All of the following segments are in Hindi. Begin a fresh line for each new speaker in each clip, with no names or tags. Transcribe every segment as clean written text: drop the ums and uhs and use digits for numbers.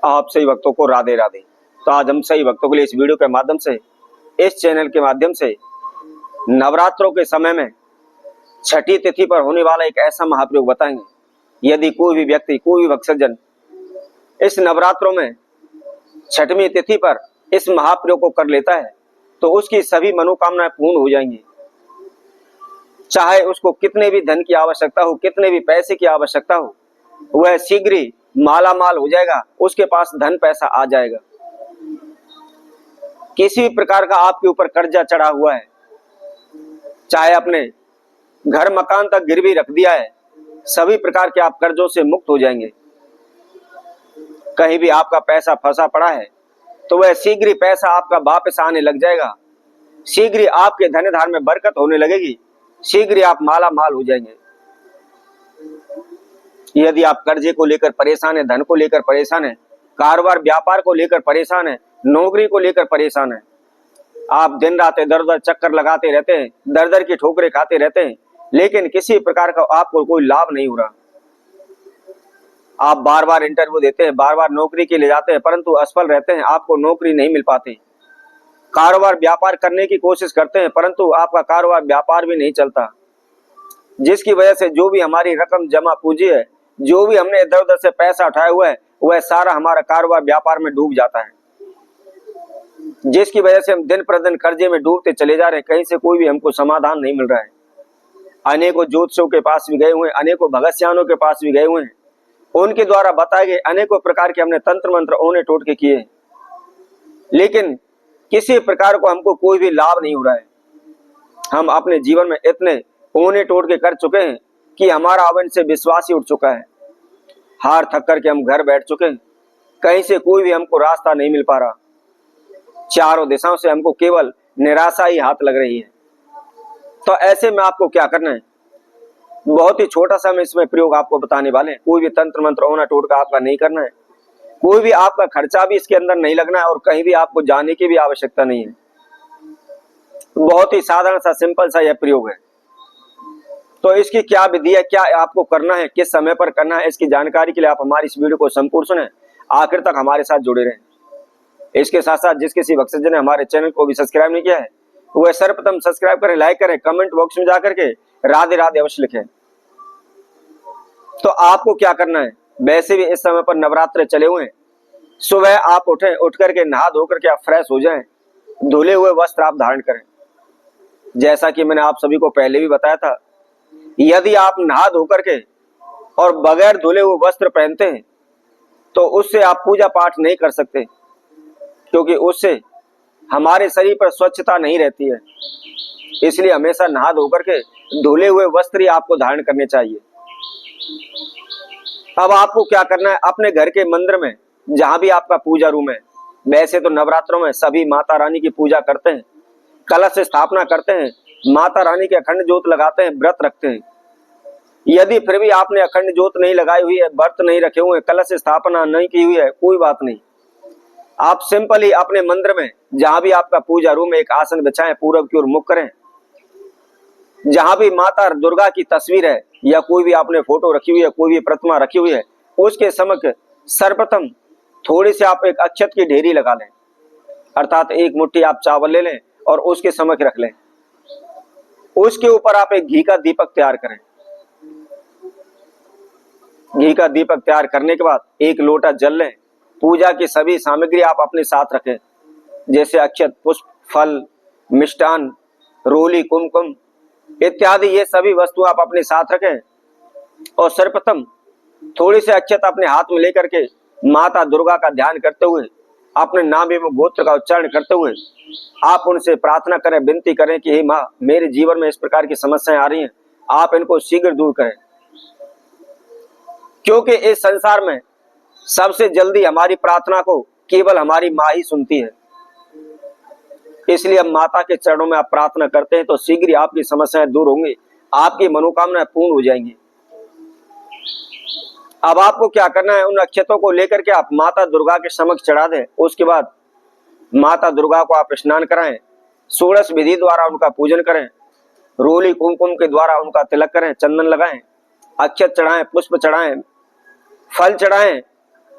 आप सही भक्तों को राधे राधे। तो आज हम सही भक्तों के लिए इस वीडियो के माध्यम से, इस चैनल के माध्यम से नवरात्रों के समय में छठी तिथि पर होने वाला एक ऐसा महाप्रयोग बताएंगे। यदि कोई भी व्यक्ति, कोई भी भक्तजन इस नवरात्रों में छठवीं तिथि पर इस महाप्रयोग को कर लेता है तो उसकी सभी मनोकामनाएं पूर्ण हो जाएंगी। चाहे उसको कितने भी धन की आवश्यकता हो, कितने भी पैसे की आवश्यकता हो, वह शीघ्र ही माला माल हो जाएगा, उसके पास धन पैसा आ जाएगा। किसी भी प्रकार का आपके ऊपर कर्जा चढ़ा हुआ है, चाहे अपने घर मकान तक गिरवी रख दिया है, सभी प्रकार के आप कर्जों से मुक्त हो जाएंगे। कहीं भी आपका पैसा फंसा पड़ा है तो वह शीघ्र ही पैसा आपका वापस आने लग जाएगा। शीघ्र ही आपके धन धार में बरकत होने लगेगी। शीघ्र ही आप माला माल हो जाएंगे। यदि आप कर्जे को लेकर परेशान है, धन को लेकर परेशान है, कारोबार व्यापार को लेकर परेशान है, नौकरी को लेकर परेशान है, आप दिन रात दर दर चक्कर लगाते रहते हैं, दर दर की ठोकरें खाते रहते हैं, लेकिन किसी प्रकार का आपको कोई लाभ नहीं हो रहा। आप बार बार इंटरव्यू देते हैं, बार बार नौकरी के लिए जाते हैं, परंतु असफल रहते हैं, आपको नौकरी नहीं मिल पाती। कारोबार व्यापार करने की कोशिश करते हैं परंतु आपका कारोबार व्यापार भी नहीं चलता, जिसकी वजह से जो भी हमारी रकम जमा पूंजी है, जो भी हमने इधर उधर से पैसा उठाया हुआ है, वह सारा हमारा कारोबार व्यापार में डूब जाता है, जिसकी वजह से हम दिन प्रतिदिन कर्जे में डूबते चले जा रहे हैं। कहीं से कोई भी हमको समाधान नहीं मिल रहा है। अनेकों ज्योतिषों के पास भी गए हुए हैं, अनेकों भगस्यानों के पास भी गए हुए हैं, उनके द्वारा बताए गए अनेकों प्रकार के हमने तंत्र मंत्र ओने टोटके किए, लेकिन किसी प्रकार को हमको कोई भी लाभ नहीं हो रहा है। हम अपने जीवन में इतने ओने टोटके कर चुके हैं कि हमारा अब इनसे विश्वास ही उठ चुका है। हार थक करके हम घर बैठ चुके हैं, कहीं से कोई भी हमको रास्ता नहीं मिल पा रहा। चारों दिशाओं से हमको केवल निराशा ही हाथ लग रही है। तो ऐसे में आपको क्या करना है, बहुत ही छोटा सा हम इसमें प्रयोग आपको बताने वाले हैं। कोई भी तंत्र मंत्र ओना टोटका आपका नहीं करना है, कोई भी आपका खर्चा भी इसके अंदर नहीं लगना है और कहीं भी आपको जाने की भी आवश्यकता नहीं है। बहुत ही साधारण सा, सिंपल सा यह प्रयोग है। तो इसकी क्या विधि है, क्या आपको करना है, किस समय पर करना है, इसकी जानकारी के लिए आप हमारी इस वीडियो को संपूर्ण सुने, आखिर तक हमारे साथ जुड़े रहें। इसके साथ साथ जिस किसी भक्तजन ने हमारे चैनल को भी सब्सक्राइब नहीं किया है, वह सर्वप्रथम सब्सक्राइब करें, लाइक करें, कमेंट बॉक्स में जाकर के राधे राधे अवश्य लिखें। तो आपको क्या करना है, वैसे भी इस समय पर नवरात्र चले हुए हैं, सुबह आप उठें, उठ करके नहा धो करके आप फ्रेश हो जाएं, धुले हुए वस्त्र आप धारण करें। जैसा कि मैंने आप सभी को पहले भी बताया था, यदि आप नहा धो करके और बगैर धुले हुए वस्त्र पहनते हैं तो उससे आप पूजा पाठ नहीं कर सकते, क्योंकि उससे हमारे शरीर पर स्वच्छता नहीं रहती है। इसलिए हमेशा नहा धो करके धुले हुए वस्त्र ही आपको धारण करने चाहिए। अब आपको क्या करना है, अपने घर के मंदिर में, जहां भी आपका पूजा रूम है, वैसे तो नवरात्रों में सभी माता रानी की पूजा करते हैं, कलश स्थापना करते हैं, माता रानी के अखंड ज्योत लगाते हैं, व्रत रखते हैं। यदि फिर भी आपने अखंड ज्योत नहीं लगाई हुई है, व्रत नहीं रखे हुए, कलश स्थापना नहीं की हुई है, कोई बात नहीं, आप सिंपल ही अपने मंदिर में, जहां भी आपका पूजा रूम है, एक आसन बिछाएं, पूरब की ओर मुख करें। जहां भी माता दुर्गा की तस्वीर है या कोई भी आपने फोटो रखी हुई है, कोई भी प्रतिमा रखी हुई है, उसके समक्ष सर्वप्रथम थोड़ी सी आप एक अक्षत की ढेरी लगा लें, अर्थात एक मुट्ठी आप चावल ले लें और उसके समक्ष रख लें। उसके ऊपर आप एक घी का दीपक तैयार करें। घी का दीपक तैयार करने के बाद एक लोटा जल लें। पूजा की सभी सामग्री आप अपने साथ रखें, जैसे अक्षत, पुष्प, फल, मिष्टान, रोली, कुमकुम इत्यादि, ये सभी वस्तु आप अपने साथ रखें। और सर्वप्रथम थोड़ी सी अक्षत अपने हाथ में लेकर के माता दुर्गा का ध्यान करते हुए, अपने नाम एवं गोत्र का उच्चारण करते हुए आप उनसे प्रार्थना करें, विनती करें कि हे माँ, मेरे जीवन में इस प्रकार की समस्याएं आ रही हैं, आप इनको शीघ्र दूर करें। क्योंकि इस संसार में सबसे जल्दी हमारी प्रार्थना को केवल हमारी माँ ही सुनती है। इसलिए अब माता के चरणों में आप प्रार्थना करते हैं तो शीघ्र ही आपकी समस्याएं दूर होंगी, आपकी मनोकामनाएं पूर्ण हो जाएंगी। अब आपको क्या करना है, उन अक्षतों को लेकर के आप माता दुर्गा के समक्ष चढ़ा दें। उसके बाद माता दुर्गा को आप स्नान कराएं, षोडश विधि द्वारा उनका पूजन करें, रोली कुमकुम के द्वारा उनका तिलक करें, चंदन लगाएं, अक्षत चढ़ाएं, पुष्प चढ़ाएं, फल चढ़ाएं,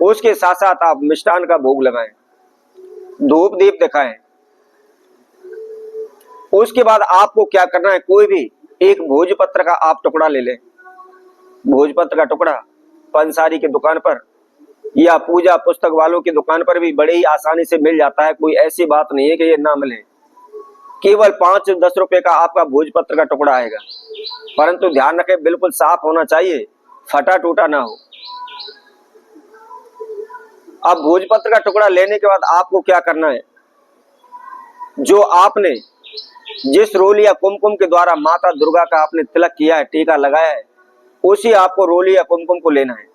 उसके साथ साथ आप मिष्ठान का भोग लगाएं, धूप दीप दिखाएं। उसके बाद आपको क्या करना है, कोई भी एक भोजपत्र का आप टुकड़ा ले लें। भोजपत्र का टुकड़ा पंसारी की दुकान पर या पूजा पुस्तक वालों की दुकान पर भी बड़े ही आसानी से मिल जाता है। कोई ऐसी बात नहीं है कि ये ना मिले। केवल 5-10 रुपए का आपका भोजपत्र का टुकड़ा आएगा, परंतु ध्यान रखें बिल्कुल साफ होना चाहिए, फटा टूटा ना हो। अब भोजपत्र का टुकड़ा लेने के बाद आपको क्या करना है, जो आपने जिस रोली या कुमकुम के द्वारा माता दुर्गा का आपने तिलक किया है, टीका लगाया है, उसी आपको रोली या कुमकुम को लेना है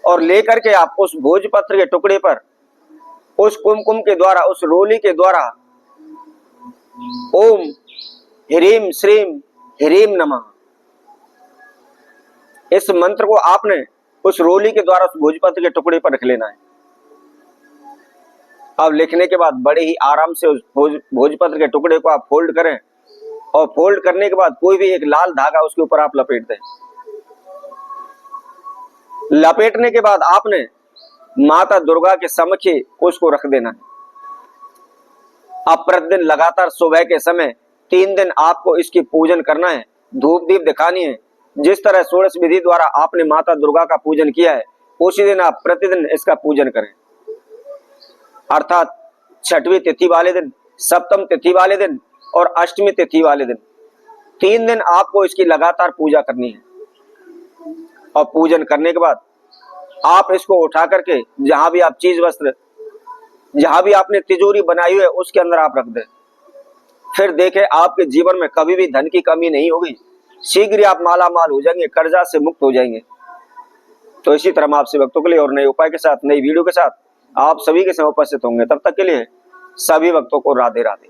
और लेकर के आप उस भोजपत्र के टुकड़े पर उस कुमकुम के द्वारा, उस रोली के द्वारा ओम ह्रीम श्रीम ह्रीम नमः, इस मंत्र को आपने उस रोली के द्वारा उस भोजपत्र के टुकड़े पर रख लेना है। अब लिखने के बाद बड़े ही आराम से उस भोजपत्र के टुकड़े को आप फोल्ड करें और फोल्ड करने के बाद कोई भी एक लाल धागा उसके ऊपर आप लपेट दें। लपेटने के बाद आपने माता दुर्गा के समक्ष उसको रख देना है। अब प्रतिदिन लगातार सुबह के समय 3 दिन आपको इसकी पूजन करना है, धूप दीप दिखानी है। जिस तरह षोडश विधि द्वारा आपने माता दुर्गा का पूजन किया है, उसी दिन आप प्रतिदिन इसका पूजन करें, अर्थात 6वीं तिथि वाले दिन, 7म तिथि वाले दिन और 8वीं तिथि वाले दिन 3 दिन आपको इसकी लगातार पूजा करनी है। और पूजन करने के बाद आप इसको उठा करके जहां भी आप चीज वस्त्र, जहां भी आपने तिजोरी बनाई हुई है उसके अंदर आप रख दें। फिर देखें आपके जीवन में कभी भी धन की कमी नहीं होगी, शीघ्र ही आप माला माल हो जाएंगे, कर्जा से मुक्त हो जाएंगे। तो इसी तरह आपसे भक्तों के लिए और नए उपाय के साथ, नई वीडियो के साथ आप सभी के समय उपस्थित होंगे। तब तक के लिए सभी भक्तों को राधे राधे।